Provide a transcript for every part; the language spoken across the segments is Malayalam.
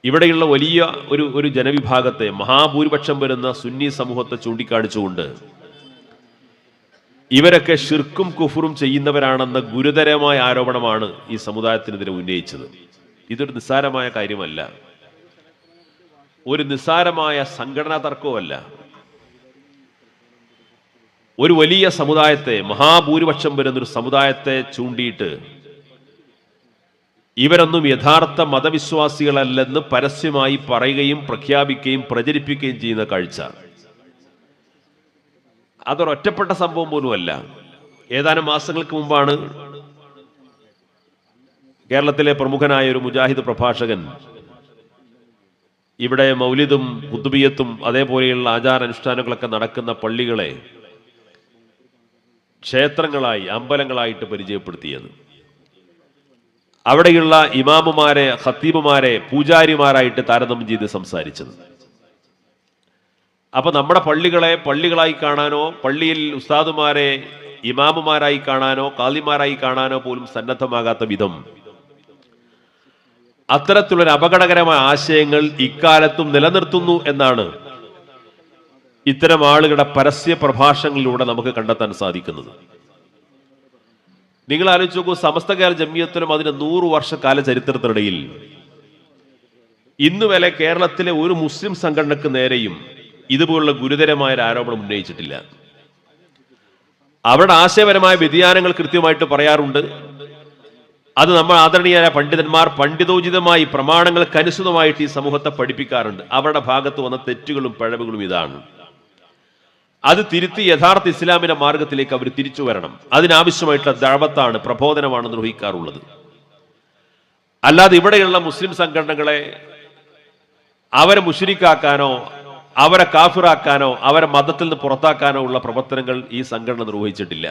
ഇവിടെയുള്ള വലിയ ഒരു ജനവിഭാഗത്തെ, മഹാഭൂരിപക്ഷം വരുന്ന സുന്നി സമൂഹത്തെ ചൂണ്ടിക്കാണിച്ചുകൊണ്ട് ഇവരൊക്കെ ഷിർക്കും കുഫറും ചെയ്യുന്നവരാണെന്ന ഗുരുതരമായ ആരോപണമാണ് ഈ സമുദായത്തിനെതിരെ ഉന്നയിച്ചത്. ഇതൊരു നിസ്സാരമായ കാര്യമല്ല, ഒരു നിസ്സാരമായ സംഘടനാ തർക്കവുമല്ല. ഒരു വലിയ സമുദായത്തെ, മഹാഭൂരിപക്ഷം വരുന്നൊരു സമുദായത്തെ ചൂണ്ടിയിട്ട് ഇവരൊന്നും യഥാർത്ഥ മതവിശ്വാസികളല്ലെന്ന് പരസ്യമായി പറയുകയും പ്രഖ്യാപിക്കുകയും പ്രചരിപ്പിക്കുകയും ചെയ്യുന്ന കാഴ്ച അതൊരൊറ്റപ്പെട്ട സംഭവം പോലുമല്ല. ഏതാനും മാസങ്ങൾക്ക് മുമ്പാണ് കേരളത്തിലെ പ്രമുഖനായ ഒരു മുജാഹിദ് പ്രഭാഷകൻ ഇവിടെ മൗലിദും ഖുതുബിയത്തും അതേപോലെയുള്ള ആചാരാനുഷ്ഠാനങ്ങളൊക്കെ നടക്കുന്ന പള്ളികളെ ക്ഷേത്രങ്ങളായി, അമ്പലങ്ങളായിട്ട് പരിചയപ്പെടുത്തിയത്. അവിടെയുള്ള ഇമാമുമാരെ, ഖത്തീബുമാരെ പൂജാരിമാരായിട്ട് താരതമ്യം ചെയ്ത് സംസാരിച്ചത്. അപ്പൊ നമ്മുടെ പള്ളികളെ പള്ളികളായി കാണാനോ, പള്ളിയിൽ ഉസ്താദുമാരെ ഇമാമുമാരായി കാണാനോ, കാളിമാരായി കാണാനോ പോലും സന്നദ്ധമാകാത്ത വിധം അത്തരത്തിലുള്ള അപകടകരമായ ആശയങ്ങൾ ഇക്കാലത്തും നിലനിർത്തുന്നു എന്നാണ് ഇത്തരം ആളുകളുടെ പരസ്യ പ്രഭാഷണങ്ങളിലൂടെ നമുക്ക് കണ്ടെത്താൻ സാധിക്കുന്നത്. നിങ്ങൾ ആലോചിച്ച് നോക്കൂ, സമസ്ത കേരള ജംഇയ്യത്തുലമ അതിന്റെ 100 വർഷക്കാല ചരിത്രത്തിനിടയിൽ ഇന്ന് വരെ കേരളത്തിലെ ഒരു മുസ്ലിം സംഘടനക്ക് നേരെയും ഇതുപോലുള്ള ഗുരുതരമായ ഒരു ആരോപണം ഉന്നയിച്ചിട്ടില്ല. അവരുടെ ആശയപരമായ വ്യതിയാനങ്ങൾ കൃത്യമായിട്ട് പറയാറുണ്ട്. അത് നമ്മൾ ആദരണീയരായ പണ്ഡിതന്മാർ പണ്ഡിതോചിതമായി പ്രമാണങ്ങൾക്കനുസൃതമായിട്ട് ഈ സമൂഹത്തെ പഠിപ്പിക്കാറുണ്ട്. അവരുടെ ഭാഗത്ത് വന്ന തെറ്റുകളും പിഴവുകളും ഇതാണ്. അത് തിരുത്തി യഥാർത്ഥ ഇസ്ലാമിന്റെ മാർഗത്തിലേക്ക് അവർ തിരിച്ചു വരണം. അതിനാവശ്യമായിട്ടുള്ള ദഅവത്താണ്, പ്രബോധനമാണ് നിർവഹിക്കാറുള്ളത്. അല്ലാതെ ഇവിടെയുള്ള മുസ്ലിം സംഘടനകളെ അവരെ മുശ്രിക്കാക്കാനോ, അവരെ കാഫിറാക്കാനോ, അവരെ മതത്തിൽ നിന്ന് പുറത്താക്കാനോ ഉള്ള പ്രവർത്തനങ്ങൾ ഈ സംഘടന നിർവഹിച്ചിട്ടില്ല.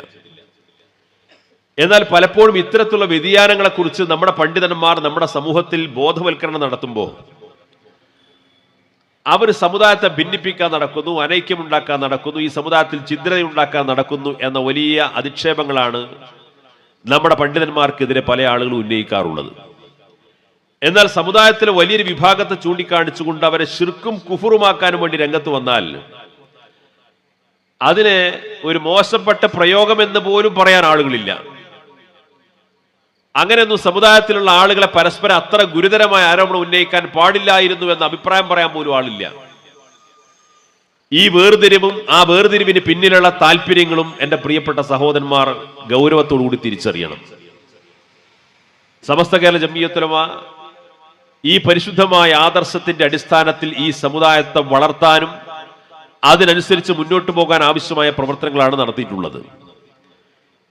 എന്നാൽ പലപ്പോഴും ഇത്തരത്തിലുള്ള വ്യതിയാനങ്ങളെ കുറിച്ച് നമ്മുടെ പണ്ഡിതന്മാർ നമ്മുടെ സമൂഹത്തിൽ ബോധവൽക്കരണം നടത്തുമ്പോൾ അവർ സമുദായത്തെ ഭിന്നിപ്പിക്കാൻ നടക്കുന്നു, അനൈക്യമുണ്ടാക്കാൻ നടക്കുന്നു, ഈ സമുദായത്തിൽ ഛിദ്രതയുണ്ടാക്കാൻ നടക്കുന്നു എന്ന വലിയ അധിക്ഷേപങ്ങളാണ് നമ്മുടെ പണ്ഡിതന്മാർക്കെതിരെ പല ആളുകളും ഉന്നയിക്കാറുള്ളത്. എന്നാൽ സമുദായത്തിലെ വലിയൊരു വിഭാഗത്തെ ചൂണ്ടിക്കാണിച്ചുകൊണ്ട് അവരെ ശിർക്കും കുഫറുമാക്കാനും വേണ്ടി രംഗത്ത് വന്നാൽ അതിനെ ഒരു മോശപ്പെട്ട പ്രയോഗമെന്ന് പോലും പറയാൻ ആളുകളില്ല. അങ്ങനെയൊന്നും സമുദായത്തിലുള്ള ആളുകളെ പരസ്പരം അത്ര ഗുരുതരമായ ആരോപണം ഉന്നയിക്കാൻ പാടില്ലായിരുന്നു എന്ന അഭിപ്രായം പറയാൻ പോലും ആളില്ല. ഈ വേർതിരിവും ആ വേർതിരിവിന് പിന്നിലുള്ള താല്പര്യങ്ങളും എൻ്റെ പ്രിയപ്പെട്ട സഹോദരന്മാർ ഗൗരവത്തോടുകൂടി തിരിച്ചറിയണം. സമസ്ത കേരള ജംഇയ്യത്തുലമ ഈ പരിശുദ്ധമായ ആദർശത്തിന്റെ അടിസ്ഥാനത്തിൽ ഈ സമുദായത്തെ വളർത്താനും അതിനനുസരിച്ച് മുന്നോട്ട് പോകാൻ ആവശ്യമായ പ്രവർത്തനങ്ങളാണ് നടത്തിയിട്ടുള്ളത്.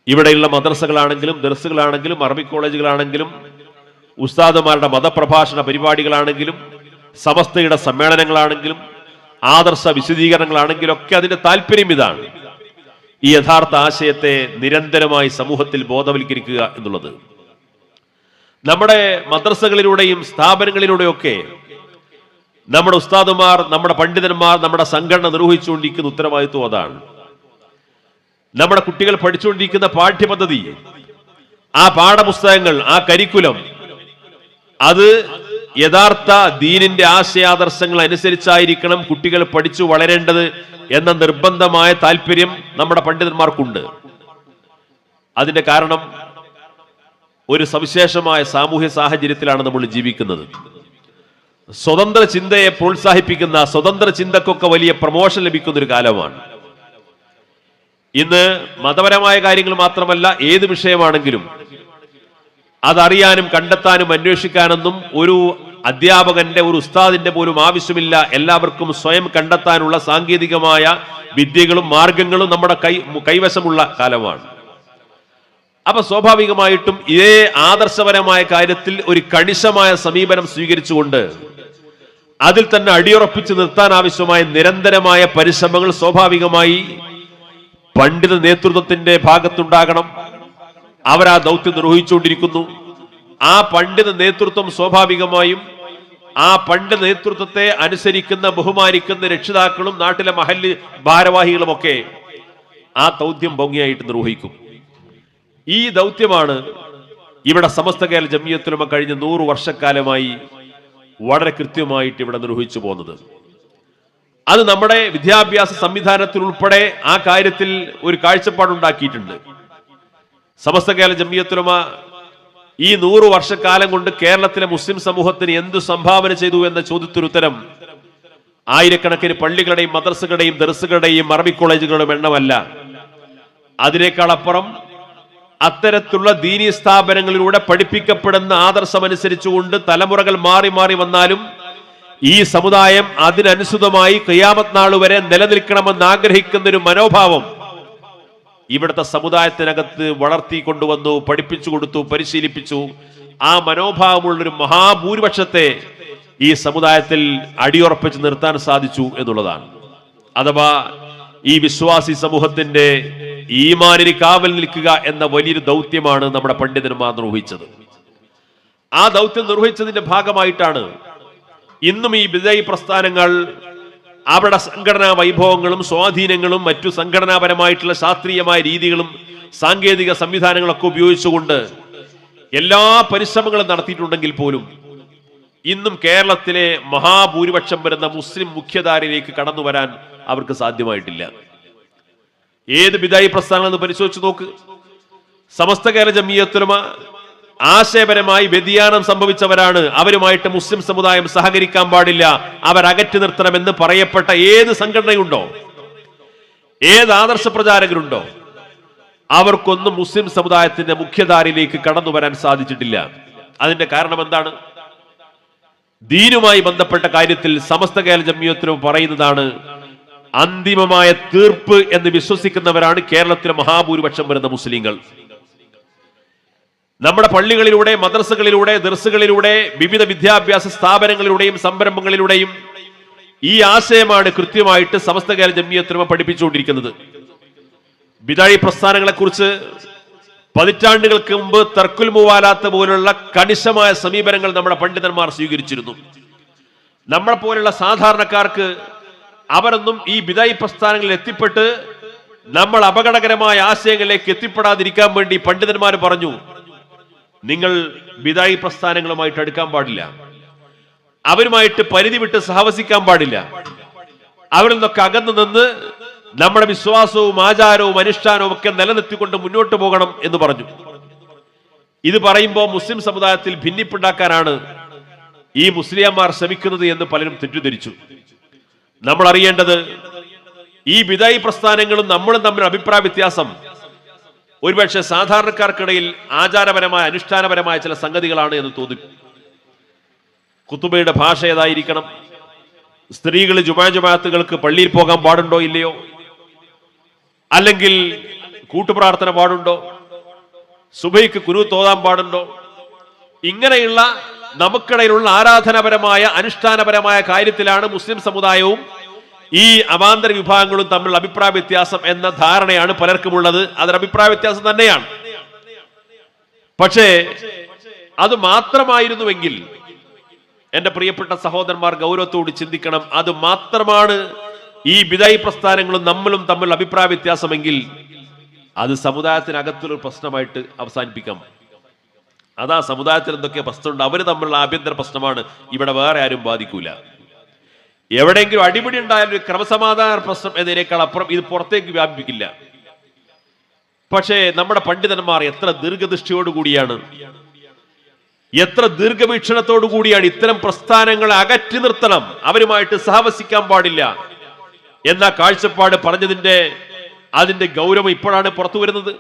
ഇവിടെയുള്ള മദ്രസകളാണെങ്കിലും ദർസുകളാണെങ്കിലും അറബിക് കോളേജുകളാണെങ്കിലും ഉസ്താദുമാരുടെ മതപ്രഭാഷണ പരിപാടികളാണെങ്കിലും സമസ്തയുടെ സമ്മേളനങ്ങളാണെങ്കിലും ആദർശ വിശദീകരണങ്ങളാണെങ്കിലും ഒക്കെ അതിന്റെ താല്പര്യം ഇതാണ്: ഈ യഥാർത്ഥ ആശയത്തെ നിരന്തരമായി സമൂഹത്തിൽ ബോധവൽക്കരിക്കുക എന്നുള്ളത്. നമ്മുടെ മദ്രസകളിലൂടെയും സ്ഥാപനങ്ങളിലൂടെയൊക്കെ നമ്മുടെ ഉസ്താദുമാർ, നമ്മുടെ പണ്ഡിതന്മാർ, നമ്മുടെ സംഘടന നിർവഹിച്ചുകൊണ്ടിരിക്കുന്ന ഉത്തരവാദിത്വം അതാണ്. നമ്മുടെ കുട്ടികൾ പഠിച്ചുകൊണ്ടിരിക്കുന്ന പാഠ്യപദ്ധതി, ആ പാഠപുസ്തകങ്ങൾ, ആ കരിക്കുലം, അത് യഥാർത്ഥ ദീനിന്റെ ആശയാദർശങ്ങൾ അനുസരിച്ചായിരിക്കണം കുട്ടികൾ പഠിച്ചു വളരേണ്ടത് എന്ന നിർബന്ധമായ താല്പര്യം നമ്മുടെ പണ്ഡിതന്മാർക്കുണ്ട്. അതിന്റെ കാരണം ഒരു സവിശേഷമായ സാമൂഹ്യ സാഹചര്യത്തിലാണ് നമ്മൾ ജീവിക്കുന്നത്. സ്വതന്ത്ര ചിന്തയെ പ്രോത്സാഹിപ്പിക്കുന്ന, സ്വതന്ത്ര ചിന്തക്കൊക്കെ വലിയ പ്രമോഷൻ ലഭിക്കുന്ന ഒരു കാലമാണ് ഇന്ന്. മതപരമായ കാര്യങ്ങൾ മാത്രമല്ല, ഏത് വിഷയമാണെങ്കിലും അതറിയാനും കണ്ടെത്താനും അന്വേഷിക്കാനൊന്നും ഒരു അധ്യാപകന്റെ, ഒരു ഉസ്താദിന്റെ പോലും ആവശ്യമില്ല. എല്ലാവർക്കും സ്വയം കണ്ടെത്താനുള്ള സാങ്കേതികമായ വിദ്യകളും മാർഗങ്ങളും നമ്മുടെ കൈവശമുള്ള കാലമാണ്. അപ്പൊ സ്വാഭാവികമായിട്ടും ഇതേ ആദർശപരമായ കാര്യത്തിൽ ഒരു കണിശമായ സമീപനം സ്വീകരിച്ചുകൊണ്ട് അതിൽ തന്നെ അടിയുറപ്പിച്ച് നിർത്താൻ ആവശ്യമായ നിരന്തരമായ പരിശ്രമങ്ങൾ സ്വാഭാവികമായി പണ്ഡിത നേതൃത്വത്തിന്റെ ഭാഗത്തുണ്ടാകണം. അവരാ ദൗത്യം നിർവഹിച്ചുകൊണ്ടിരിക്കുന്നു. ആ പണ്ഡിത നേതൃത്വം സ്വാഭാവികമായും ആ പണ്ഡിത നേതൃത്വത്തെ അനുസരിക്കുന്ന, ബഹുമാനിക്കുന്ന രക്ഷിതാക്കളും നാട്ടിലെ മഹല്ല് ഭാരവാഹികളുമൊക്കെ ആ ദൗത്യം ഭംഗിയായിട്ട് നിർവഹിക്കും. ഈ ദൗത്യമാണ് ഇവിടെ സമസ്ത കേരള ജംഇയ്യത്തുലമ കഴിഞ്ഞ 100 വർഷക്കാലമായി വളരെ കൃത്യമായിട്ട് ഇവിടെ നിർവഹിച്ചു പോകുന്നത്. അത് നമ്മുടെ വിദ്യാഭ്യാസ സംവിധാനത്തിൽ ഉൾപ്പെടെ ആ കാര്യത്തിൽ ഒരു കാഴ്ചപ്പാടുണ്ടാക്കിയിട്ടുണ്ട്. സമസ്ത കേരള ജംഇയ്യത്തുൽ ഉലമ ഈ 100 വർഷക്കാലം കൊണ്ട് കേരളത്തിലെ മുസ്ലിം സമൂഹത്തിന് എന്തു സംഭാവന ചെയ്തു എന്ന ചോദ്യത്തിന് ഉത്തരം ആയിരക്കണക്കിന് പള്ളികളുടെയും മദ്രസകളുടെയും ദർസുകളുടെയും അറബി കോളേജുകളുടെയും എണ്ണമല്ല. അതിനേക്കാൾ അപ്പുറം അത്തരത്തിലുള്ള ദീനീ സ്ഥാപനങ്ങളിലൂടെ പഠിപ്പിക്കപ്പെടുന്ന ആദർശമനുസരിച്ചുകൊണ്ട് തലമുറകൾ മാറി മാറി വന്നാലും ഈ സമുദായം അതിനനുസൃതമായി ഖിയാമത്ത് നാൾ വരെ നിലനിൽക്കണമെന്ന് ആഗ്രഹിക്കുന്ന ഒരു മനോഭാവം ഇവിടുത്തെ സമുദായത്തിനകത്ത് വളർത്തിക്കൊണ്ടുവന്നു, പഠിപ്പിച്ചു കൊടുത്തു, പരിശീലിപ്പിച്ചു. ആ മനോഭാവമുള്ളൊരു മഹാഭൂരിപക്ഷത്തെ ഈ സമുദായത്തിൽ അടിയുറപ്പിച്ച് നിർത്താൻ സാധിച്ചു എന്നുള്ളതാണ്. അഥവാ ഈ വിശ്വാസി സമൂഹത്തിന്റെ ഈമാനിന് കാവൽ നിൽക്കുക എന്ന വലിയൊരു ദൗത്യമാണ് നമ്മുടെ പണ്ഡിതന്മാർ നിർവഹിച്ചത്. ആ ദൗത്യം നിർവഹിച്ചതിന്റെ ഭാഗമായിട്ടാണ് ഇന്നും ഈ ബിദ്അഈ പ്രസ്ഥാനങ്ങൾ അവരുടെ സംഘടനാ വൈഭവങ്ങളും സ്വാധീനങ്ങളും മറ്റു സംഘടനാപരമായിട്ടുള്ള ശാസ്ത്രീയമായ രീതികളും സാങ്കേതിക സംവിധാനങ്ങളൊക്കെ ഉപയോഗിച്ചുകൊണ്ട് എല്ലാ പരിശ്രമങ്ങളും നടത്തിയിട്ടുണ്ടെങ്കിൽ പോലും ഇന്നും കേരളത്തിലെ മഹാഭൂരിപക്ഷം വരുന്ന മുസ്ലിം മുഖ്യധാരയിലേക്ക് കടന്നു വരാൻ അവർക്ക് സാധ്യമായിട്ടില്ല. ഏത് ബിദ്അഈ പ്രസ്ഥാനങ്ങളെന്ന് പരിശോധിച്ച് നോക്ക്. സമസ്ത കേരള ജംഇയ്യത്തുൽ ഉലമ ആശയപരമായി വ്യതിയാനം സംഭവിച്ചവരാണ്. അവരുമായിട്ട് മുസ്ലിം സമുദായം സഹകരിക്കാൻ പാടില്ല, അവരകറ്റി നിർത്തണമെന്ന് പറയപ്പെട്ട ഏത് സംഘടനയുണ്ടോ, ഏത് ആദർശ പ്രചാരകരുണ്ടോ, അവർക്കൊന്നും മുസ്ലിം സമുദായത്തിന്റെ മുഖ്യധാരയിലേക്ക് കടന്നു വരാൻ സാധിച്ചിട്ടില്ല. അതിന്റെ കാരണം എന്താണ്? ദീനുമായി ബന്ധപ്പെട്ട കാര്യത്തിൽ സമസ്ത കേരള ജംഇയ്യത്തുൽ ഉലമ പറയുന്നതാണ് അന്തിമമായ തീർപ്പ് എന്ന് വിശ്വസിക്കുന്നവരാണ് കേരളത്തിലെ മഹാഭൂരിപക്ഷം വരുന്ന മുസ്ലിങ്ങൾ. നമ്മുടെ പള്ളികളിലൂടെ, മദ്രസകളിലൂടെ, ദർസുകളിലൂടെ, വിവിധ വിദ്യാഭ്യാസ സ്ഥാപനങ്ങളിലൂടെയും സംരംഭങ്ങളിലൂടെയും ഈ ആശയമാണ് കൃത്യമായിട്ട് സമസ്ത കേരള ജംഇയ്യത്തുൽ ഉലമ പഠിപ്പിച്ചുകൊണ്ടിരിക്കുന്നത്. ബിദ്അഈ പ്രസ്ഥാനങ്ങളെ കുറിച്ച് പതിറ്റാണ്ടുകൾക്ക് മുമ്പ് തർക്കുൽ മുവാലാത്ത് പോലുള്ള കണിശമായ സമീപനങ്ങൾ നമ്മുടെ പണ്ഡിതന്മാർ സ്വീകരിച്ചിരുന്നു. നമ്മളെ പോലുള്ള സാധാരണക്കാർക്ക് അവരൊന്നും ഈ ബിദ്അഈ പ്രസ്ഥാനങ്ങളിൽ എത്തിപ്പെട്ട് നമ്മൾ അപകടകരമായ ആശയങ്ങളിലേക്ക് എത്തിപ്പെടാതിരിക്കാൻ വേണ്ടി പണ്ഡിതന്മാർ പറഞ്ഞു, നിങ്ങൾ ബിദ്അഈ പ്രസ്ഥാനങ്ങളുമായിട്ട് അടുക്കാൻ പാടില്ല, അവരുമായിട്ട് പരിധി വിട്ട് സഹവസിക്കാൻ പാടില്ല, അവരിൽ നിന്നൊക്കെ അകന്നു നിന്ന് നമ്മുടെ വിശ്വാസവും ആചാരവും അനുഷ്ഠാനവും ഒക്കെ നിലനിർത്തിക്കൊണ്ട് മുന്നോട്ട് പോകണം എന്ന് പറഞ്ഞു. ഇത് പറയുമ്പോൾ മുസ്ലിം സമുദായത്തിൽ ഭിന്നിപ്പുണ്ടാക്കാനാണ് ഈ മുസ്ലിംമാർ ശ്രമിക്കുന്നത് എന്ന് പലരും തെറ്റിദ്ധരിച്ചു. നമ്മൾ അറിയേണ്ടത് ഈ ബിദ്അഈ പ്രസ്ഥാനങ്ങളും നമ്മളും തമ്മിൽ അഭിപ്രായ വ്യത്യാസം ഒരുപക്ഷെ സാധാരണക്കാർക്കിടയിൽ ആചാരപരമായ അനുഷ്ഠാനപരമായ ചില സംഗതികളാണ് എന്ന് തോന്നി. ഖുതുബയുടെ ഭാഷ ഏതായിരിക്കണം, സ്ത്രീകൾ ജുമാഅത്തുകൾക്ക് പള്ളിയിൽ പോകാൻ പാടുണ്ടോ ഇല്ലയോ, അല്ലെങ്കിൽ കൂട്ടുപ്രാർത്ഥന പാടുണ്ടോ, സുബഹിക്ക് ഖുനൂത്ത് ഓതാൻ പാടുണ്ടോ, ഇങ്ങനെയുള്ള നമുക്കിടയിലുള്ള ആരാധനാപരമായ അനുഷ്ഠാനപരമായ കാര്യത്തിലാണ് മുസ്ലിം സമുദായവും ഈ അവാന്തര വിഭാഗങ്ങളും തമ്മിലുള്ള അഭിപ്രായ വ്യത്യാസം എന്ന ധാരണയാണ് പലർക്കുമുള്ളത്. അതൊരു അഭിപ്രായ വ്യത്യാസം തന്നെയാണ്. പക്ഷേ അത് മാത്രമായിരുന്നുവെങ്കിൽ എന്റെ പ്രിയപ്പെട്ട സഹോദരന്മാർ ഗൗരവത്തോട് ചിന്തിക്കണം. അത് മാത്രമാണ് ഈ ബിദ്അഈ പ്രസ്ഥാനങ്ങളും നമ്മളും തമ്മിൽ അഭിപ്രായ വ്യത്യാസമെങ്കിൽ അത് സമുദായത്തിനകത്തുള്ള പ്രശ്നമായിട്ട് അവസാനിപ്പിക്കാം. അതാ സമുദായത്തിൽ എന്തൊക്കെ പ്രശ്നമുണ്ട്, അവര് തമ്മിലുള്ള ആഭ്യന്തര പ്രശ്നമാണ്, ഇവിടെ വേറെ ആരും ബാധിക്കൂല. എവിടെയെങ്കിലും അടിപിടി ഉണ്ടായാലും ഒരു ക്രമസമാധാന പ്രശ്നം എന്നതിനേക്കാൾ അപ്പുറം ഇത് പുറത്തേക്ക് വ്യാപിപ്പിക്കില്ല. പക്ഷേ നമ്മുടെ പണ്ഡിതന്മാർ എത്ര ദീർഘദൃഷ്ടിയോടുകൂടിയാണ്, എത്ര ദീർഘവീക്ഷണത്തോടു കൂടിയാണ് ഇത്തരം പ്രസ്ഥാനങ്ങളെ അകറ്റി നിർത്തണം, അവരുമായിട്ട് സഹവസിക്കാൻ പാടില്ല എന്ന കാഴ്ചപ്പാട് പറഞ്ഞതിന്റെ അതിന്റെ ഗൗരവം ഇപ്പോഴാണ് പുറത്തു വരുന്നത്.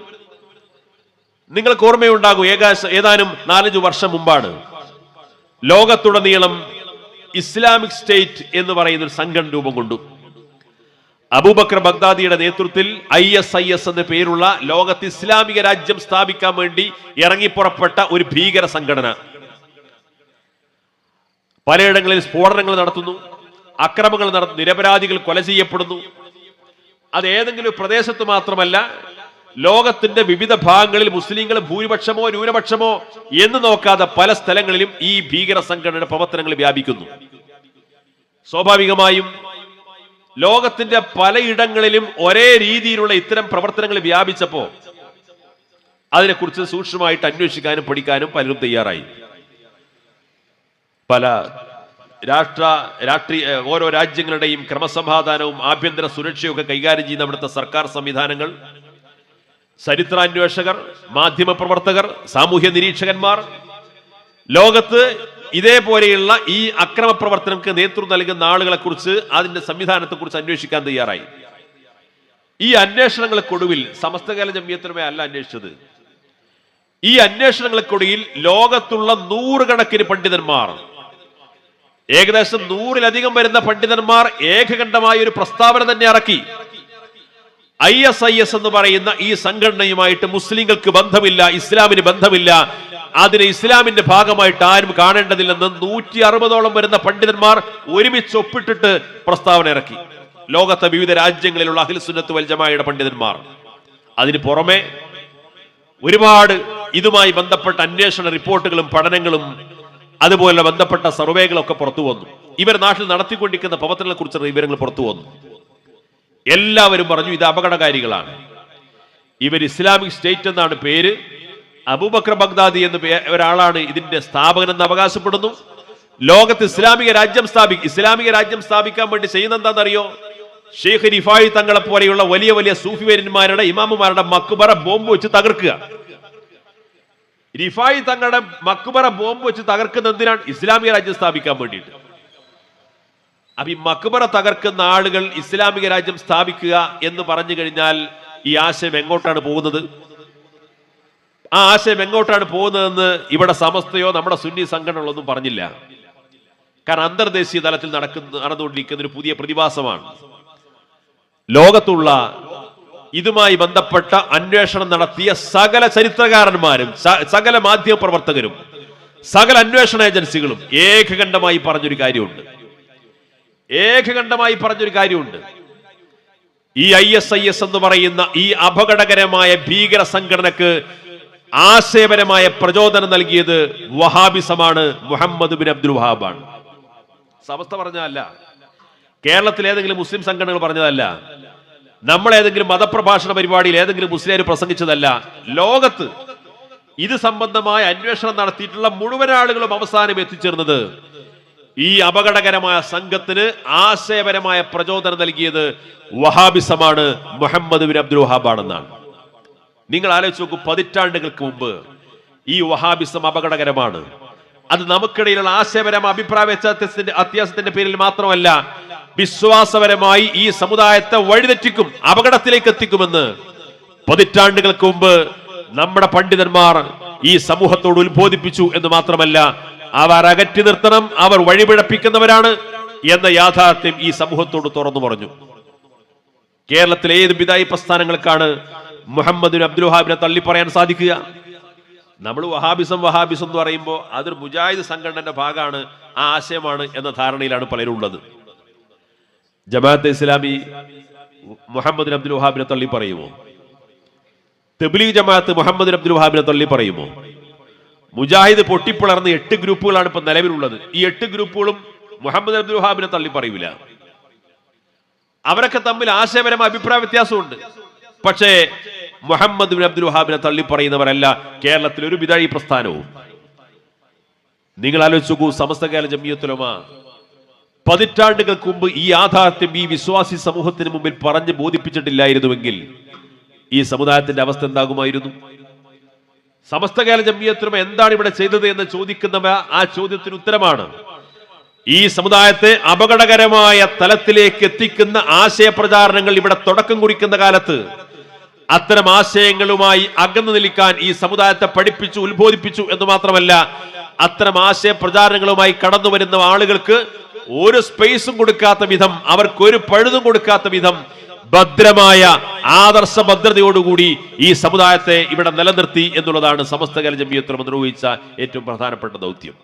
നിങ്ങൾക്ക് ഓർമ്മയുണ്ടാകും, ഏതാനും 4-5 വർഷം മുമ്പാണ് ലോകത്തുടനീളം ഇസ്ലാമിക് സ്റ്റേറ്റ് എന്ന് പറയുന്ന ഒരു സംഘടന രൂപം കൊണ്ടു. അബൂബക്കർ ബഗ്ദാദിയുടെ നേതൃത്വത്തിൽ ISIS എന്ന പേരുള്ള ലോകത്ത് ഇസ്ലാമിക രാജ്യം സ്ഥാപിക്കാൻ വേണ്ടി ഇറങ്ങിപ്പുറപ്പെട്ട ഒരു ഭീകര സംഘടന പലയിടങ്ങളിൽ സ്ഫോടനങ്ങൾ നടത്തുന്നു, അക്രമങ്ങൾ നടത്തുന്നു, നിരപരാധികൾ കൊല ചെയ്യപ്പെടുന്നു. അത് ഏതെങ്കിലും പ്രദേശത്ത് മാത്രമല്ല, ലോകത്തിന്റെ വിവിധ ഭാഗങ്ങളിൽ മുസ്ലിങ്ങൾ ഭൂരിപക്ഷമോ ന്യൂനപക്ഷമോ എന്ന് നോക്കാതെ പല സ്ഥലങ്ങളിലും ഈ ഭീകര സംഘടനയുടെ പ്രവർത്തനങ്ങൾ വ്യാപിക്കുന്നു. സ്വാഭാവികമായും ലോകത്തിന്റെ പലയിടങ്ങളിലും ഒരേ രീതിയിലുള്ള ഇത്തരം പ്രവർത്തനങ്ങൾ വ്യാപിച്ചപ്പോ അതിനെക്കുറിച്ച് സൂക്ഷ്മമായിട്ട് അന്വേഷിക്കാനും പഠിക്കാനും പലരും തയ്യാറായി. പല ഓരോ രാജ്യങ്ങളുടെയും ക്രമസമാധാനവും ആഭ്യന്തര സുരക്ഷയൊക്കെ കൈകാര്യം ചെയ്യുന്ന അവിടുത്തെ സർക്കാർ സംവിധാനങ്ങൾ, ചരിത്രാന്വേഷകർ, മാധ്യമപ്രവർത്തകർ, സാമൂഹ്യ നിരീക്ഷകന്മാർ ലോകത്ത് ഇതേപോലെയുള്ള ഈ അക്രമ പ്രവർത്തനങ്ങൾക്ക് നേതൃത്വം നൽകുന്ന ആളുകളെ കുറിച്ച്, അതിന്റെ സംവിധാനത്തെക്കുറിച്ച് അന്വേഷിക്കാൻ തയ്യാറായി. ഈ അന്വേഷണങ്ങൾക്കൊടുവിൽ സമസ്തകാല ജമിയത്തുലമ അല്ല അന്വേഷിച്ചത്. ഈ അന്വേഷണങ്ങൾക്കൊടുവിൽ ലോകത്തുള്ള നൂറുകണക്കിന് പണ്ഡിതന്മാർ, ഏകദേശം 100-ലധികം വരുന്ന പണ്ഡിതന്മാർ ഏകകണ്ഠമായ ഒരു പ്രസ്താവന തന്നെ ഇറക്കി. ISIS എന്ന് പറയുന്ന ഈ സംഘടനയുമായിട്ട് മുസ്ലിങ്ങൾക്ക് ബന്ധമില്ല, ഇസ്ലാമിന് ബന്ധമില്ല, അതിനെ ഇസ്ലാമിന്റെ ഭാഗമായിട്ട് ആരും കാണേണ്ടതില്ലെന്ന് 160ഓളം വരുന്ന പണ്ഡിതന്മാർ ഒരുമിച്ച് ഒപ്പിട്ടിട്ട് പ്രസ്താവന ഇറക്കി. ലോകത്തെ വിവിധ രാജ്യങ്ങളിലുള്ള അഹ്ലു സുന്നത്ത് വൽ ജമാഅയുടെ പണ്ഡിതന്മാർ. അതിന് പുറമെ ഒരുപാട് ഇതുമായി ബന്ധപ്പെട്ട അന്വേഷണ റിപ്പോർട്ടുകളും പഠനങ്ങളും അതുപോലെ ബന്ധപ്പെട്ട സർവേകളൊക്കെ പുറത്തു വന്നു. ഇവർ നാട്ടിൽ നടത്തിക്കൊണ്ടിരിക്കുന്ന പ്രവർത്തനങ്ങളെ കുറിച്ചുള്ള വിവരങ്ങൾ പുറത്തു വന്നു. എല്ലാവരും പറഞ്ഞു ഇത് അപകടകാരികളാണ്. ഇവർ ഇസ്ലാമിക് സ്റ്റേറ്റ് എന്നാണ് പേര്. അബൂബക്കർ ബഗ്ദാദി എന്ന ഒരാളാണ് ഇതിന്റെ സ്ഥാപകനെന്ന് അവകാശപ്പെടുന്നു. ലോകത്ത് ഇസ്ലാമിക രാജ്യം സ്ഥാപിക്കാൻ വേണ്ടി ചെയ്യുന്ന എന്താണെന്നറിയോ? ഷെയ്ഖ് റിഫായി തങ്ങളെ പോലെയുള്ള വലിയ വലിയ സൂഫി വര്യന്മാരുടെ, ഇമാമുമാരുടെ മക്ബറ ബോംബ് വെച്ച് തകർക്കുക. റിഫായി തങ്ങളുടെ മക്ബറ ബോംബ് വെച്ച് തകർക്കുന്ന എന്തിനാണ്? ഇസ്ലാമിക രാജ്യം സ്ഥാപിക്കാൻ വേണ്ടിയിട്ട്. അപ്പൊ ഈ മക്ബറ തകർക്കുന്ന ആളുകൾ ഇസ്ലാമിക രാജ്യം സ്ഥാപിക്കുക എന്ന് പറഞ്ഞു കഴിഞ്ഞാൽ ഈ ആശയം എങ്ങോട്ടാണ് പോകുന്നത്? ആ ആശയം എങ്ങോട്ടാണ് പോകുന്നതെന്ന് ഇവിടെ സമസ്തയോ നമ്മുടെ സുന്നി സംഘടനകളൊന്നും പറഞ്ഞില്ല. കാരണം അന്തർദേശീയ തലത്തിൽ നടന്നുകൊണ്ടിരിക്കുന്ന ഒരു പുതിയ പ്രതിഭാസമാണ്. ലോകത്തുള്ള ഇതുമായി ബന്ധപ്പെട്ട അന്വേഷണം നടത്തിയ സകല ചരിത്രകാരന്മാരും, സകല മാധ്യമ പ്രവർത്തകരും, സകല അന്വേഷണ ഏജൻസികളും ഏകകണ്ഠമായി പറഞ്ഞൊരു കാര്യമുണ്ട്. ഈ ISIS എന്ന് പറയുന്ന ഈ അപകടകരമായ ഭീകര സംഘടനക്ക് ആശയപരമായ പ്രചോദനം നൽകിയത് വഹാബിസമാണ്, മുഹമ്മദ് ബിൻ അബ്ദുൽ വഹാബാണ്. സമസ്ത പറഞ്ഞതല്ല, കേരളത്തിലെ ഏതെങ്കിലും മുസ്ലിം സംഘടനകൾ പറഞ്ഞതല്ല, നമ്മൾ ഏതെങ്കിലും മതപ്രഭാഷണ പരിപാടിയിൽ ഏതെങ്കിലും മുസ്ലിം പ്രസംഗിച്ചതല്ല. ലോകത്ത് ഇത് സംബന്ധമായ അന്വേഷണം നടത്തിയിട്ടുള്ള മുഴുവൻ ആളുകളും അവസാനം എത്തിച്ചേർന്നത് ഈ അപകടകരമായ സംഘത്തിന് ആശയപരമായ പ്രചോദനം നൽകിയത് വഹാബിസമാണ്, മുഹമ്മദ് ബിൻ അബ്ദുൽ വഹാബാണെന്നാണ്. നിങ്ങൾ ആലോചിച്ച് നോക്കൂ, പതിറ്റാണ്ടുകൾക്ക് മുമ്പ് ഈ വഹാബിസം അപകടകരമാണ്. അത് നമുക്കിടയിലുള്ള ആശയപരമായ അഭിപ്രായ വ്യത്യാസത്തിന്റെ പേരിൽ മാത്രമല്ല, വിശ്വാസപരമായി ഈ സമുദായത്തെ വഴിതെറ്റിക്കും, അപകടത്തിലേക്ക് എത്തിക്കുമെന്ന് പതിറ്റാണ്ടുകൾക്ക് മുമ്പ് നമ്മുടെ പണ്ഡിതന്മാർ ഈ സമൂഹത്തോട് ഉത്ബോധിപ്പിച്ചു എന്ന് മാത്രമല്ല, അവർ അകറ്റി നിർത്തണം, അവർ വഴിപിഴപ്പിക്കുന്നവരാണ് എന്ന യാഥാർത്ഥ്യം ഈ സമൂഹത്തോട് തുറന്നു പറഞ്ഞു. കേരളത്തിലെ ഏത് ബിദായി പ്രസ്ഥാനങ്ങൾക്കാണ് മുഹമ്മദ് ബിൻ അബ്ദുൽ വഹാബിനെ തള്ളി പറയാൻ സാധിക്കുക? നമ്മൾ വഹാബിസം എന്ന് പറയുമ്പോൾ അതൊരു മുജാഹിദ് സംഘടനയുടെ ഭാഗമാണ്, ആ ആശയമാണ് എന്ന ധാരണയിലാണ് പലരും ഉള്ളത്. ജമാഅത്തെ ഇസ്ലാമി മുഹമ്മദ് ബിൻ അബ്ദുൽ വഹാബിനെ തള്ളി പറയുമോ? തബ്ലീഗ് ജമാഅത്ത് മുഹമ്മദ് ബിൻ അബ്ദുൽ വഹാബിനെ തള്ളി പറയുമോ? മുജാഹിദ് പൊട്ടിപ്പിളർന്ന് 8 ഗ്രൂപ്പുകളാണ് ഇപ്പൊ നിലവിലുള്ളത്. ഈ 8 ഗ്രൂപ്പുകളും മുഹമ്മദ് അബ്ദുൽ വഹാബിനെ തള്ളി പറയൂല. അവരൊക്കെ തമ്മിൽ ആശയപരമായ അഭിപ്രായ വ്യത്യാസമുണ്ട്. പക്ഷേ മുഹമ്മദ് ബിൻ അബ്ദുൽ വഹാബിനെ തള്ളി പറയുന്നവരല്ല കേരളത്തിൽ ഒരു ബിദഈ പ്രസ്ഥാനവും. നിങ്ങൾ ആലോചിച്ച് നോക്കൂ, സമസ്തകാല ജമിയത്തുലമ പതിറ്റാണ്ടുകൾക്ക് മുമ്പ് ഈ യാഥാർത്ഥ്യം ഈ വിശ്വാസി സമൂഹത്തിന് മുമ്പിൽ പറഞ്ഞ് ബോധിപ്പിച്ചിട്ടില്ലായിരുന്നുവെങ്കിൽ ഈ സമുദായത്തിന്റെ അവസ്ഥ എന്താകുമായിരുന്നു? സമസ്തകാല ജമിയത്തുലമ എന്താണ് ഇവിടെ ചെയ്തത് എന്ന് ചോദിക്കുന്നവ ആ ചോദ്യത്തിന് ഉത്തരമാണ്. ഈ സമുദായത്തെ അപകടകരമായ തലത്തിലേക്ക് എത്തിക്കുന്ന ആശയപ്രചാരണങ്ങൾ ഇവിടെ തുടക്കം കുറിക്കുന്ന കാലത്ത് അത്തരം ആശയങ്ങളുമായി അകന്നു നിൽക്കാൻ ഈ സമുദായത്തെ പഠിപ്പിച്ചു, ഉത്ബോധിപ്പിച്ചു എന്ന് മാത്രമല്ല, അത്തരം ആശയ പ്രചാരണങ്ങളുമായി കടന്നു വരുന്ന ആളുകൾക്ക് ഒരു സ്പേസും കൊടുക്കാത്ത വിധം, അവർക്കൊരു പഴുതും കൊടുക്കാത്ത വിധം ഭദ്രമായ ആദർശ ഭദ്രതയോടുകൂടി ഈ സമുദായത്തെ ഇവിടെ നിലനിർത്തി എന്നുള്ളതാണ് സമസ്തകാല ജമിയത്തുലമ നിർവഹിച്ച ഏറ്റവും പ്രധാനപ്പെട്ട ദൗത്യം.